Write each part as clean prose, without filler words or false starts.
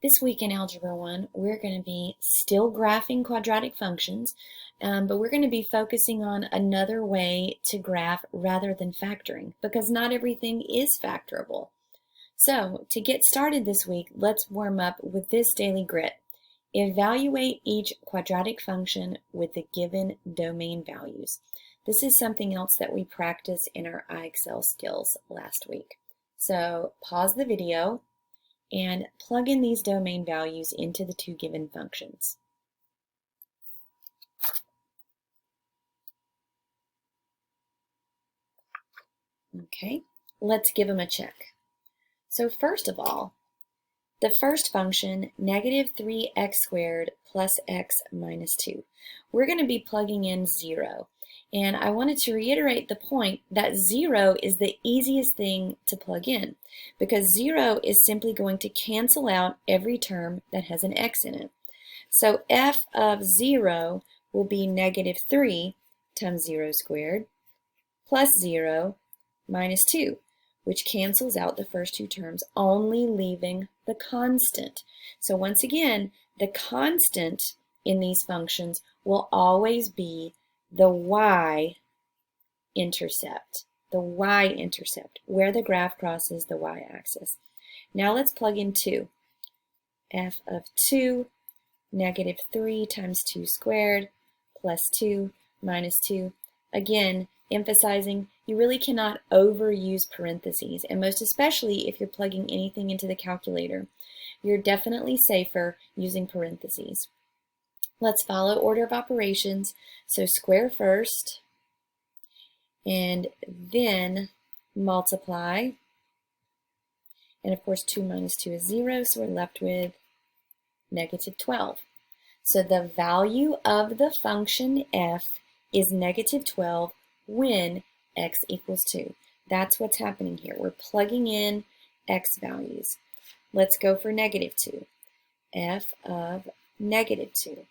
This week in Algebra 1, we're going to be still graphing quadratic functions, but we're going to be focusing on another way to graph rather than factoring, because not everything is factorable. So, to get started this week, let's warm up with this daily grit. Evaluate each quadratic function with the given domain values. This is something else that we practiced in our iExcel skills last week. So, pause the video and plug in these domain values into the two given functions. Okay, let's give them a check. So first of all, the first function, negative 3x squared plus x minus 2. We're going to be plugging in 0. And I wanted to reiterate the point that 0 is the easiest thing to plug in, because 0 is simply going to cancel out every term that has an x in it. So f of 0 will be negative 3 times 0 squared plus 0 minus 2, which cancels out the first two terms, only leaving the constant. So once again, the constant in these functions will always be the y-intercept, where the graph crosses the y-axis. Now let's plug in 2. F of 2, negative 3 times 2 squared plus 2 minus 2. Again, emphasizing you really cannot overuse parentheses, and most especially if you're plugging anything into the calculator. You're definitely safer using parentheses. Let's follow order of operations. So square first, and then multiply. And of course 2 minus 2 is 0, so we're left with negative 12. So the value of the function f is negative 12 when x equals 2. That's what's happening here. We're plugging in x values. Let's go for negative 2. F of negative 2.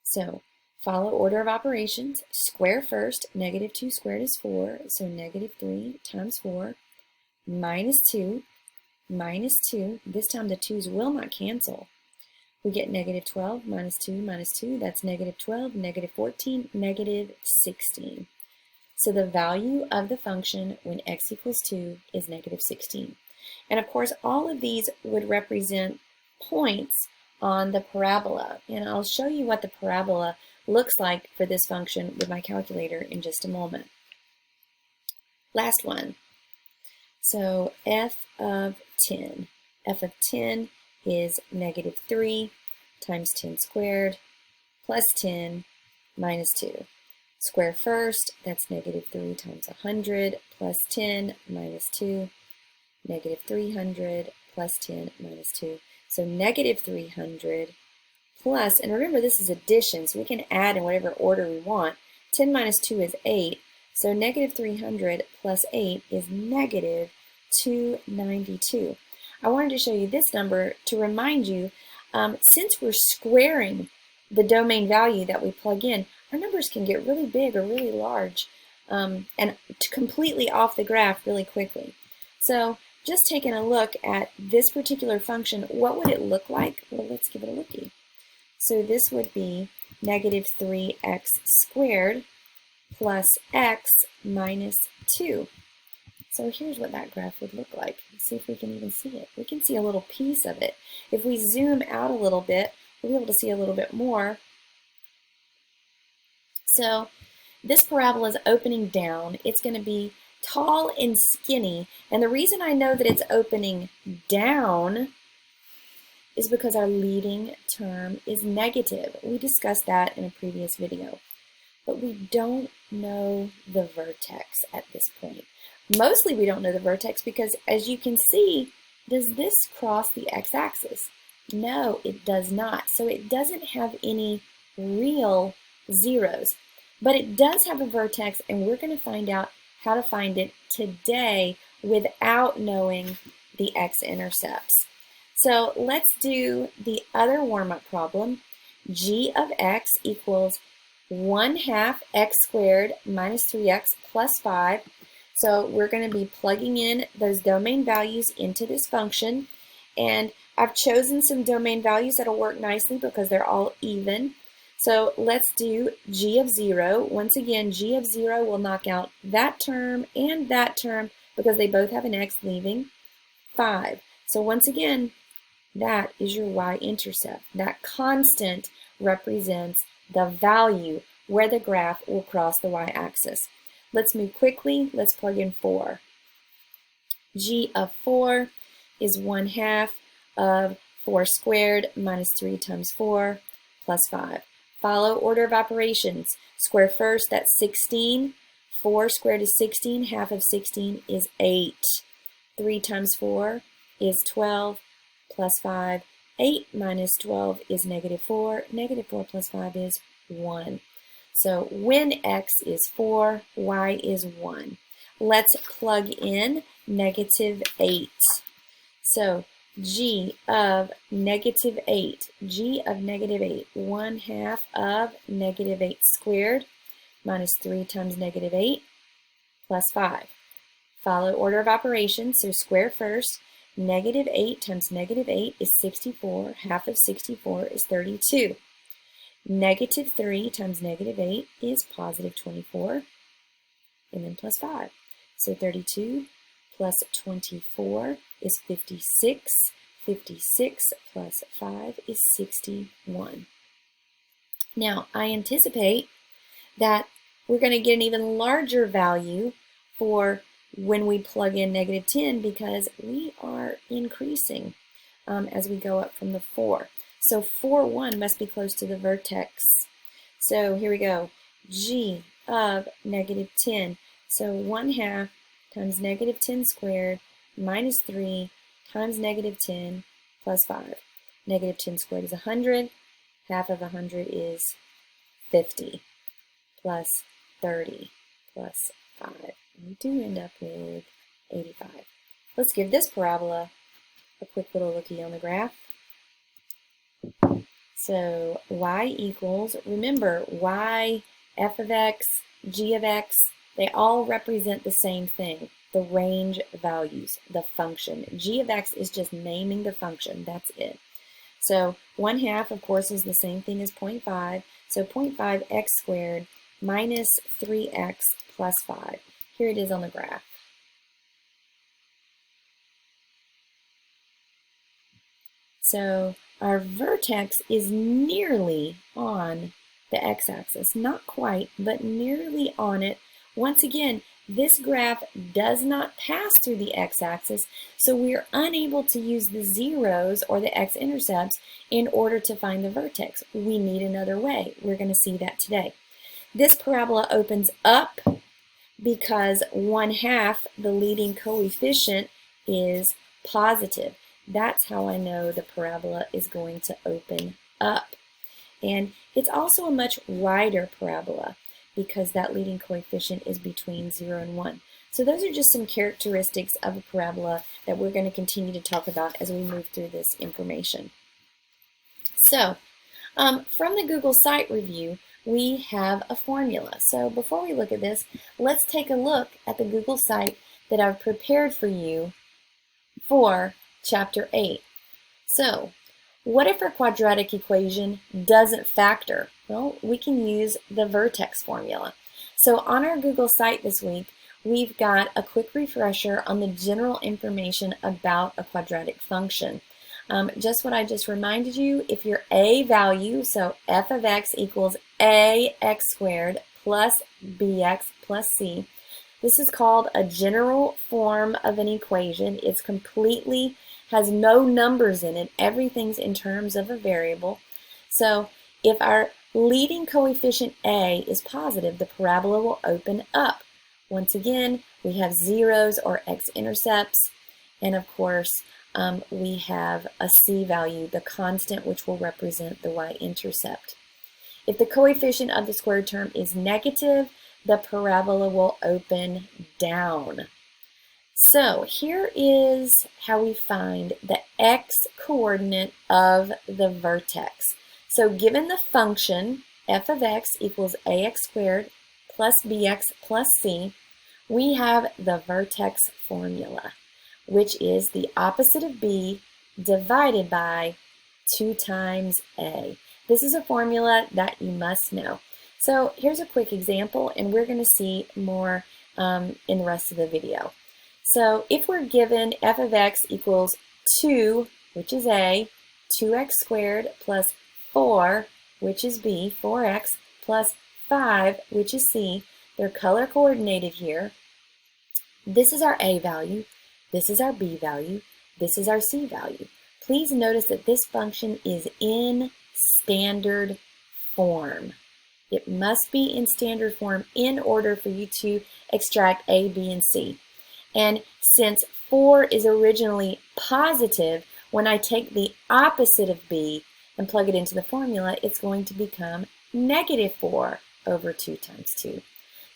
So follow order of operations. Square first. Negative 2 squared is 4. So negative 3 times 4 minus 2. Minus 2. This time the 2's will not cancel. We get negative 12 minus 2, that's negative 12, negative 14, negative 16. So the value of the function when x equals 2 is negative 16. And of course, all of these would represent points on the parabola. And I'll show you what the parabola looks like for this function with my calculator in just a moment. Last one. So f of 10. F of 10 is negative 3 times 10 squared plus 10 minus 2. Square first, that's negative 3 times 100 plus 10 minus 2. Negative 300 plus 10 minus 2. So negative 300 plus, and remember this is addition, so we can add in whatever order we want. 10 minus 2 is 8, so negative 300 plus 8 is negative 292. I wanted to show you this number to remind you, since we're squaring the domain value that we plug in, our numbers can get really big or really large and completely off the graph really quickly. So just taking a look at this particular function, what would it look like? Well, let's give it a lookie. So this would be negative 3x squared plus x minus 2. So here's what that graph would look like. Let's see if we can even see it. We can see a little piece of it. If we zoom out a little bit, we'll be able to see a little bit more. So this parabola is opening down. It's going to be tall and skinny. And the reason I know that it's opening down is because our leading term is negative. We discussed that in a previous video. But we don't know the vertex at this point. Mostly we don't know the vertex because, as you can see, does this cross the x-axis? No, it does not. So it doesn't have any real zeros. But it does have a vertex, and we're going to find out how to find it today without knowing the x-intercepts. So let's do the other warm-up problem. G of x equals 1/2 x squared minus 3x plus 5. So we're going to be plugging in those domain values into this function. And I've chosen some domain values that'll work nicely because they're all even. So let's do g of 0. Once again, g of 0 will knock out that term and that term because they both have an x, leaving 5. So once again, that is your y-intercept. That constant represents the value where the graph will cross the y-axis. Let's move quickly. Let's plug in 4. G of 4 is 1/2 of 4 squared minus 3 times 4 plus 5. Follow order of operations. Square first, that's 16. 4 squared is 16. Half of 16 is 8. 3 times 4 is 12 plus 5. 8 minus 12 is -4. -4 plus 5 is 1. So when x is 4, y is 1. Let's plug in -8. So g of -8, g of -8, 1/2 of -8 squared minus 3 times -8 plus 5. Follow order of operations, so square first. -8 times -8 is 64. Half of 64 is 32. -3 times -8 is positive 24, and then plus 5. So 32 plus 24 is 56. 56 plus 5 is 61. Now, I anticipate that we're going to get an even larger value for when we plug in -10 because we are increasing as we go up from the 4. So 4, 1 must be close to the vertex. So here we go. G of -10. So 1/2 times -10 squared minus 3 times -10 plus 5. -10 squared is 100. Half of 100 is 50 plus 30 plus 5. We do end up with 85. Let's give this parabola a quick little lookie on the graph. So y equals, remember, y, f of x, g of x, they all represent the same thing, the range values, the function. G of x is just naming the function, that's it. So 1/2, of course, is the same thing as 0.5. So 0.5 x squared minus 3x plus 5. Here it is on the graph. So our vertex is nearly on the x-axis. Not quite, but nearly on it. Once again, this graph does not pass through the x-axis, so we are unable to use the zeros or the x-intercepts in order to find the vertex. We need another way. We're going to see that today. This parabola opens up because 1/2, the leading coefficient, is positive. That's how I know the parabola is going to open up. And it's also a much wider parabola because that leading coefficient is between 0 and 1. So those are just some characteristics of a parabola that we're going to continue to talk about as we move through this information. So from the Google site review, we have a formula. So before we look at this, let's take a look at the Google site that I've prepared for you for Chapter 8. So, what if our quadratic equation doesn't factor? Well, we can use the vertex formula. So on our Google site this week, we've got a quick refresher on the general information about a quadratic function. Just what I just reminded you, if your a value, so f of x equals ax squared plus bx plus c, this is called a general form of an equation. It's completely has no numbers in it. Everything's in terms of a variable. So if our leading coefficient a is positive, the parabola will open up. Once again, we have zeros or x-intercepts, and of course, we have a c value, the constant, which will represent the y-intercept. If the coefficient of the squared term is negative, the parabola will open down. So here is how we find the x-coordinate of the vertex. So given the function f of x equals ax squared plus bx plus c, we have the vertex formula, which is the opposite of b divided by 2 times a. This is a formula that you must know. So here's a quick example, and we're going to see more in the rest of the video. So if we're given f of x equals 2, which is a, 2x squared plus 4, which is b, 4x, plus 5, which is c, they're color coordinated here. This is our a value, this is our b value, this is our c value. Please notice that this function is in standard form. It must be in standard form in order for you to extract a, b, and c. And since 4 is originally positive, when I take the opposite of b and plug it into the formula, it's going to become negative 4 over 2 times 2.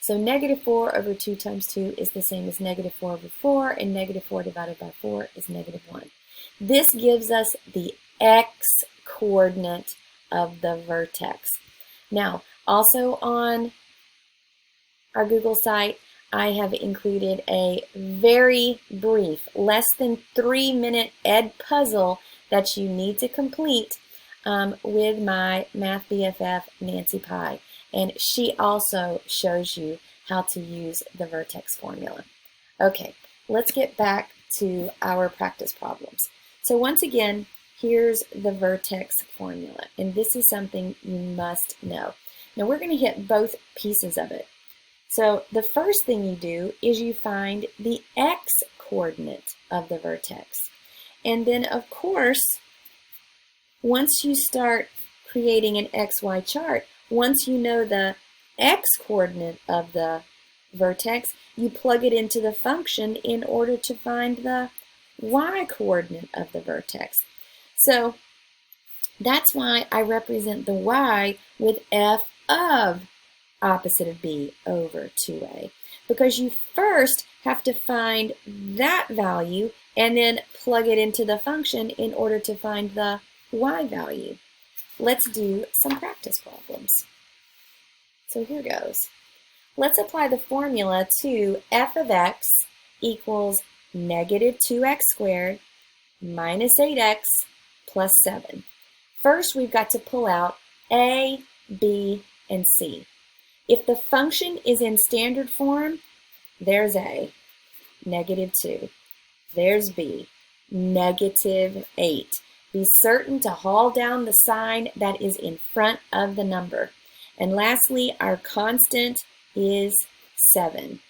So negative 4 over 2 times 2 is the same as negative 4 over 4, and negative 4 divided by 4 is negative 1. This gives us the x-coordinate of the vertex. Now, also on our Google site, I have included a very brief, less than 3-minute ed puzzle that you need to complete with my math BFF, Nancy Pye. And she also shows you how to use the vertex formula. Okay, let's get back to our practice problems. So once again, here's the vertex formula, and this is something you must know. Now we're going to hit both pieces of it. So the first thing you do is you find the x-coordinate of the vertex. And then, of course, once you start creating an xy chart, once you know the x-coordinate of the vertex, you plug it into the function in order to find the y-coordinate of the vertex. So that's why I represent the y with f of opposite of b over 2a, because you first have to find that value and then plug it into the function in order to find the y value. Let's do some practice problems. So here goes. Let's apply the formula to f of x equals negative 2x squared minus 8x plus 7. First, we've got to pull out a, b, and c. If the function is in standard form, there's a, negative 2. There's b, negative 8. Be certain to haul down the sign that is in front of the number. And lastly, our constant is 7.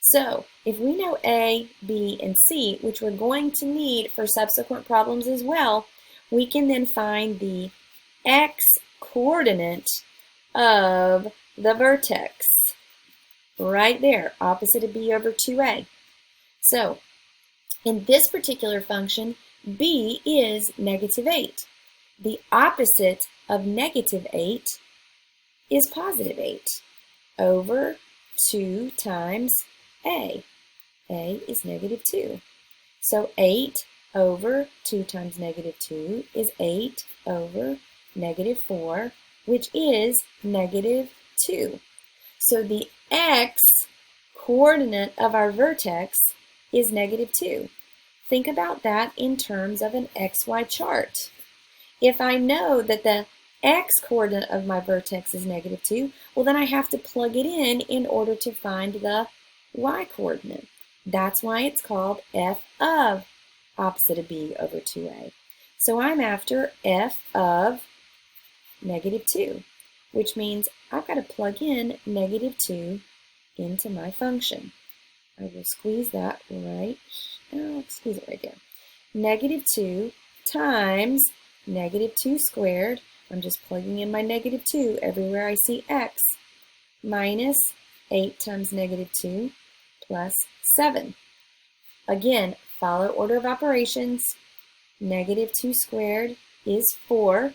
So if we know a, b, and c, which we're going to need for subsequent problems as well, we can then find the x-coordinate of the vertex. Right there, opposite of b over 2a. So in this particular function, b is negative 8. The opposite of negative 8 is positive 8 over 2 times a. a is negative 2. So 8 over 2 times negative 2 is 8 over negative 4, which is negative 2. So the x-coordinate of our vertex is negative 2. Think about that in terms of an xy chart. If I know that the x-coordinate of my vertex is negative 2, well then I have to plug it in order to find the y-coordinate. That's why it's called f of opposite of b over 2a. So I'm after f of negative 2, which means I've got to plug in negative 2 into my function. I will squeeze that right, squeeze it right there. Negative 2 times negative 2 squared, I'm just plugging in my negative 2 everywhere I see x, minus 8 times negative 2 plus 7. Again, follow order of operations. Negative 2 squared is 4,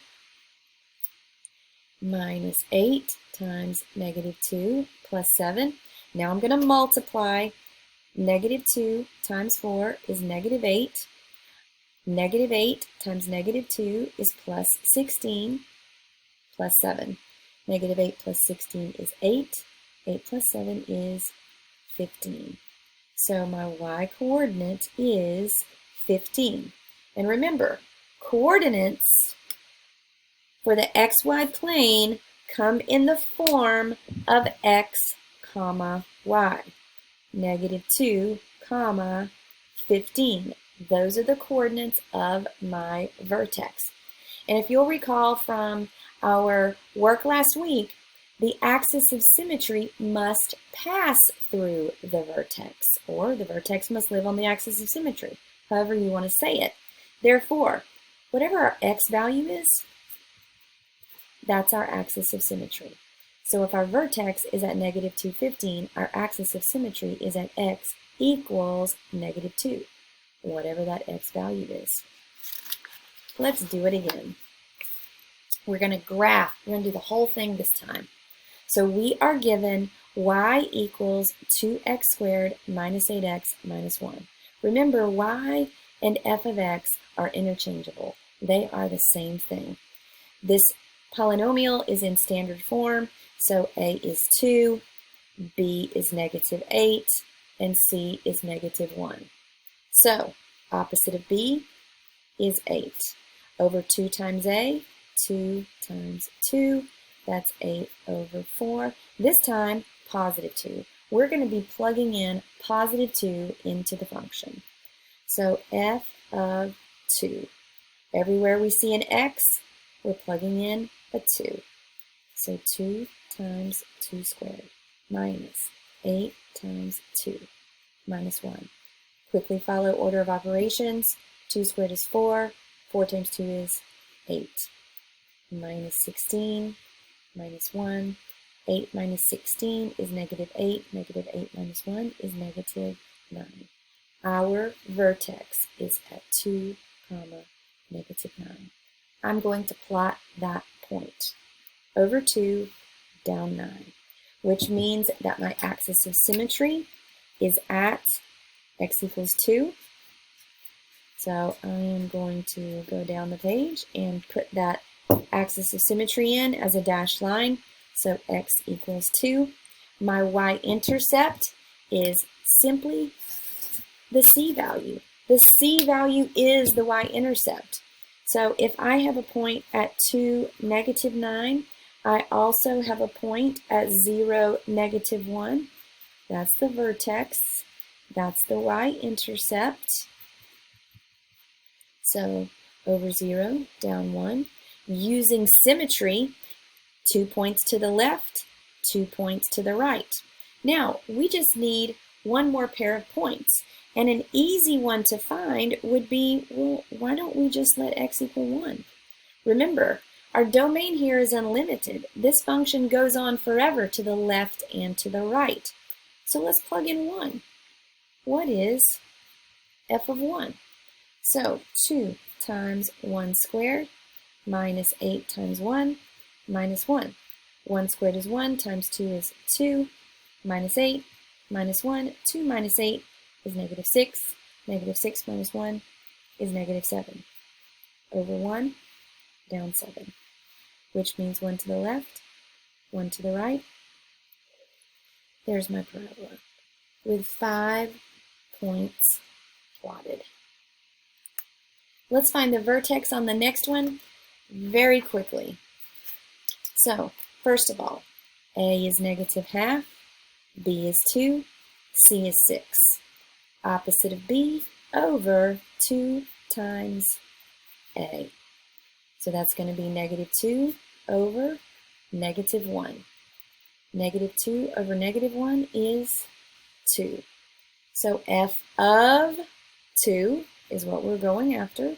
minus 8 times negative 2 plus 7. Now I'm going to multiply. Negative 2 times 4 is negative 8. Negative 8 times negative 2 is plus 16 plus 7. Negative 8 plus 16 is 8. 8 plus 7 is 15. So my y-coordinate is 15. And remember, coordinates for the xy plane come in the form of x, comma, y. Negative 2, comma, 15. Those are the coordinates of my vertex. And if you'll recall from our work last week, the axis of symmetry must pass through the vertex, or the vertex must live on the axis of symmetry, however you want to say it. Therefore, whatever our x value is, that's our axis of symmetry. So if our vertex is at negative 2, 15, our axis of symmetry is at x equals negative 2, whatever that x value is. Let's do it again. We're going to graph. We're going to do the whole thing this time. So we are given y equals 2x squared minus 8x minus 1. Remember, y and f of x are interchangeable. They are the same thing. This polynomial is in standard form, so a is 2, b is negative 8, and c is negative 1. So opposite of b is 8. Over 2 times a, 2 times 2, that's 8 over 4. This time, positive 2. We're going to be plugging in positive 2 into the function. So f of 2. Everywhere we see an x, we're plugging in a 2. So 2 times 2 squared minus 8 times 2 minus 1. Quickly follow order of operations. 2 squared is 4. 4 times 2 is 8. Minus 16 minus 1. 8 minus 16 is negative 8. Negative 8 minus 1 is negative 9. Our vertex is at 2, comma, negative 9. I'm going to plot that point. Over 2, down 9, which means that my axis of symmetry is at x equals 2. So I am going to go down the page and put that axis of symmetry in as a dashed line. So x equals 2. My y-intercept is simply the c value. The c value is the y-intercept. So if I have a point at 2, negative 9, I also have a point at 0, negative 1. That's the vertex. That's the y-intercept. So over 0, down 1. Using symmetry, 2 points to the left, 2 points to the right. Now, we just need one more pair of points. And an easy one to find would be, well, why don't we just let x equal 1? Remember, our domain here is unlimited. This function goes on forever to the left and to the right. So let's plug in 1. What is f of 1? So 2 times 1 squared minus 8 times 1 minus 1. 1 squared is 1 times 2 is 2 minus 8 minus 1. 2 minus 8 is negative 6. Negative 6 minus 1 is negative 7. Over 1, down 7. Which means 1 to the left, 1 to the right. There's my parabola with 5 points plotted. Let's find the vertex on the next one very quickly. So, first of all, a is negative half, b is 2, c is 6. Opposite of b over 2 times a. So that's going to be negative 2 over negative 1. Negative 2 over negative 1 is 2. So f of 2 is what we're going after.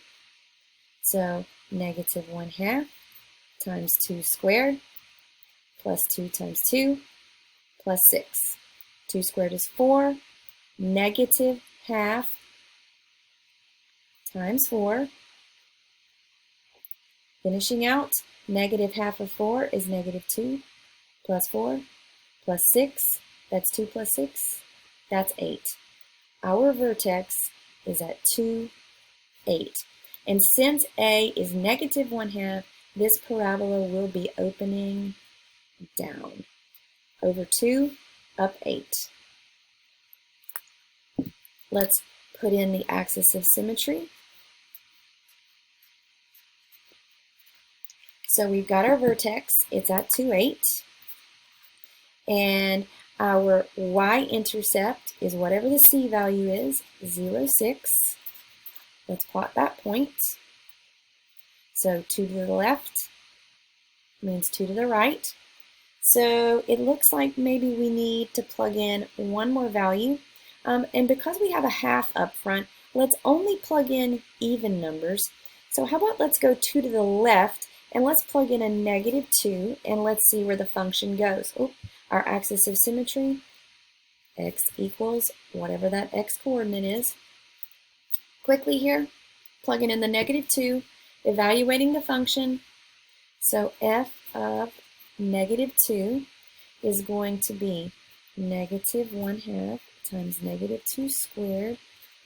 So negative 1/2 times 2 squared plus 2 times 2 plus 6. 2 squared is 4. Negative half times 4. Finishing out, negative half of 4 is negative 2 plus 4 plus 6. That's 2 plus 6. That's 8. Our vertex is at 2, 8. And since a is negative 1/2, this parabola will be opening down. Over 2, up 8. Let's put in the axis of symmetry. So we've got our vertex, it's at 2, 8. And our y-intercept is whatever the c value is, 0, 6. Let's plot that point. So 2 to the left means 2 to the right. So it looks like maybe we need to plug in one more value. And because we have a half up front, let's only plug in even numbers. So how about let's go 2 to the left and let's plug in a -2 and let's see where the function goes. Oh, our axis of symmetry, x equals whatever that x coordinate is. Quickly here, plugging in the -2, evaluating the function. So f of -2 is going to be -1/2 times -2 squared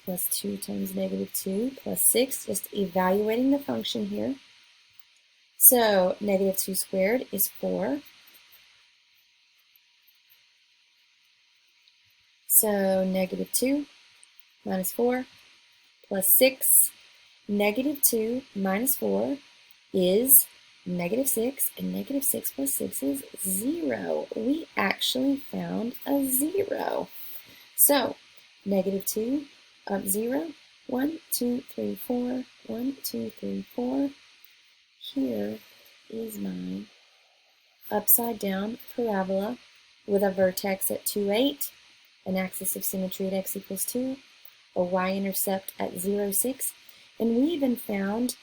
plus 2 times -2 plus 6, just evaluating the function here. So -2 squared is 4. So -2 minus 4 plus 6. -2 minus 4 is -6, and -6 plus 6 is 0. We actually found a 0. So -2 up 0, 1, 2, 3, 4, 1, 2, 3, 4. Here is my upside down parabola with a vertex at 2, 8, an axis of symmetry at x equals 2, a y-intercept at 0, 6, and we even found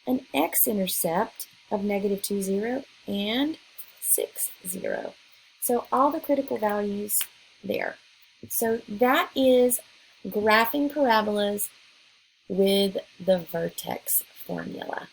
an x-intercept of -2, 0 and 6, 0. So all the critical values there. So that is graphing parabolas with the vertex formula.